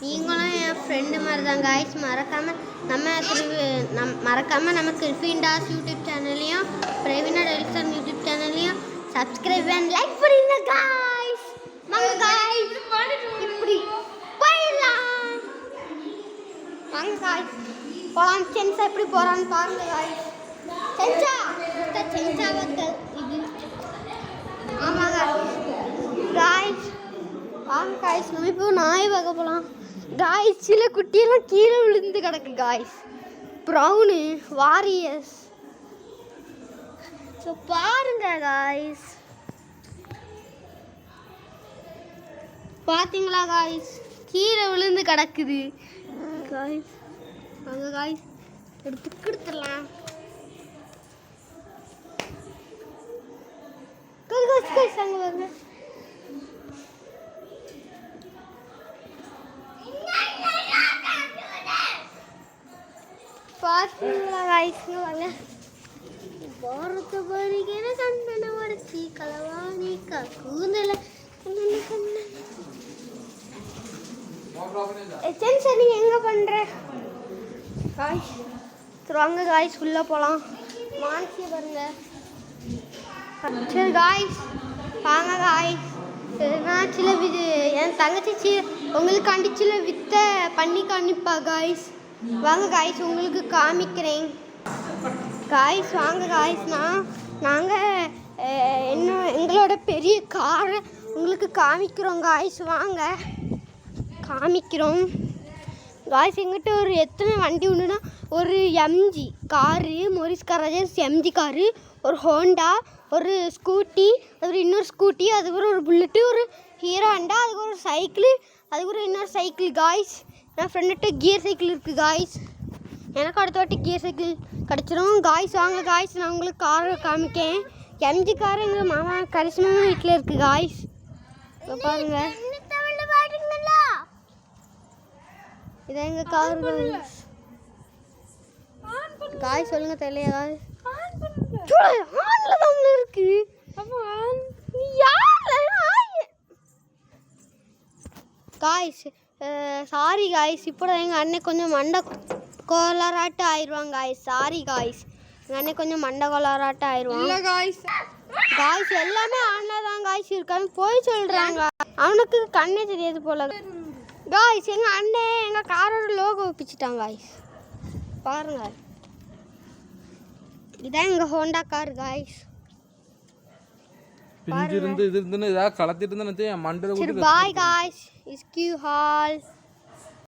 நீங்களும் என் ஃப்ரெண்டு மாதிரி தான் காய்ஸ். மறக்காமல் நம்ம கிரிஃபின்டாஸ் யூடியூப் சேனல்லையும் பிரவீனா டெலிசன் யூடியூப் சேனல்லையும் சப்ஸ்கிரைப் அண்ட் லைக் பண்ணுங்க காய்ஸ். வாங்க காய்ஸ், இப்படி போயிடலாம். வாங்க காய்ஸ் போகலாம். சென்சா எப்படி போகிறான்னு பாருங்க காய்ஸ். சென்சா வக்கல் இது. ஆமாங்க காய்ஸ், வாங்க காய்ஸ் நம்ம இப்போ நாய் பார்க்க போகலாம் காய்ஸ். சில குட்டியெல்லாம் கீழே விழுந்து கிடக்கு காய்ஸ். Brown warriors. ஸோ பாருங்க காய்ஸ், பார்த்தீங்களா காய்ஸ், கீழே விழுந்து கிடக்குது காய்ஸ். வாங்க காய்ஸ் எடுத்துக்கலாம். காய்ஸ் அங்கே வாங்க. பார்த்தீங்களா காய்ஸ், வாங்க. பாரத பரிகேன கண்ணன வடச்சி கலவாணி கூந்தல சென்சா நீ எங்க பண்ற காய்ஸ்? வாங்க காய்ஸ் உள்ள போலாம். மான்சி பாருங்க. சரி காய்ஸ் வாங்க காய்ஸ். நான் சில என் தங்கச்சி உங்களுக்கு சில வித்த பண்ணி காமிப்பா காய்ஸ். வாங்க காய்ஸ் உங்களுக்கு காமிக்கிறேன் காய்ஸ். வாங்க காய்ஸ், நாங்கள் எங்களோட பெரிய காரை உங்களுக்கு காமிக்கிறோம் காய்ஸ். வாங்க காமிக்கிறோம் காய்ஸ். எங்கிட்ட ஒரு எத்தனை வண்டி உண்டுன்னா, ஒரு MG car, Morris garages MG car, ஒரு ஹோண்டா, ஒரு ஸ்கூட்டி, அது இன்னொரு ஸ்கூட்டி, அதுக்கப்புறம் ஒரு புல்லட்டு, ஒரு ஹீரோ ஹோண்டா, அதுக்கப்புறம் ஒரு சைக்கிள், அதுக்கப்புறம் இன்னொரு சைக்கிள் காய்ஸ். என் ஃப்ரெண்டுகிட்ட கியர் சைக்கிள் இருக்குது காய்ஸ். எனக்கு அடுத்த வாட்டி கியர் சைக்கிள் கிடச்சிரும் காய்ஸ். வாங்க காய்ஸ் நான் உங்களுக்கு காரை காமிக்கேன். எம்ஜி கார் எங்கள் மாமா கரிசமா வீட்டில் இருக்குது காய்ஸ். இப்போ பாருங்க, இதான் எங்கள் கார் காய்ஸ். சொல்லுங்க தெரியலையா காய்ஸ்? இருக்கு காய்ஸ். சாரி காய்ஸ், இப்போ எங்கள் அண்ணன் கொஞ்சம் மண்டை கோளாராட்ட ஆயிடுவாங்க காய்ஸ். சாரி காய்ஸ், எங்கள் அண்ணன் கொஞ்சம் மண்டை கோளாராட்ட ஆயிடுவாங்க காய்ஸ். காய்ஸ் எல்லாமே ஆன்ல தான் காய்ஸ் இருக்காங்க, போய் சொல்கிறாங்க. அவனுக்கு கண்ணே தெரியாது போல காய்ஸ். எங்கள் அண்ணன் எங்கள் காரோட லோகோ ஒப்பிச்சிட்டாங்க காய்ஸ். பாருங்க, இதான் எங்கள் ஹோண்டா கார் காய்ஸ். பிஞ்சிருந்து இது இருந்துன்னு ஏதாவது கலத்திட்டு இருந்தேன்னு மண்டல. பாய் காய்ஸ், இஸ் கியூ ஹால்.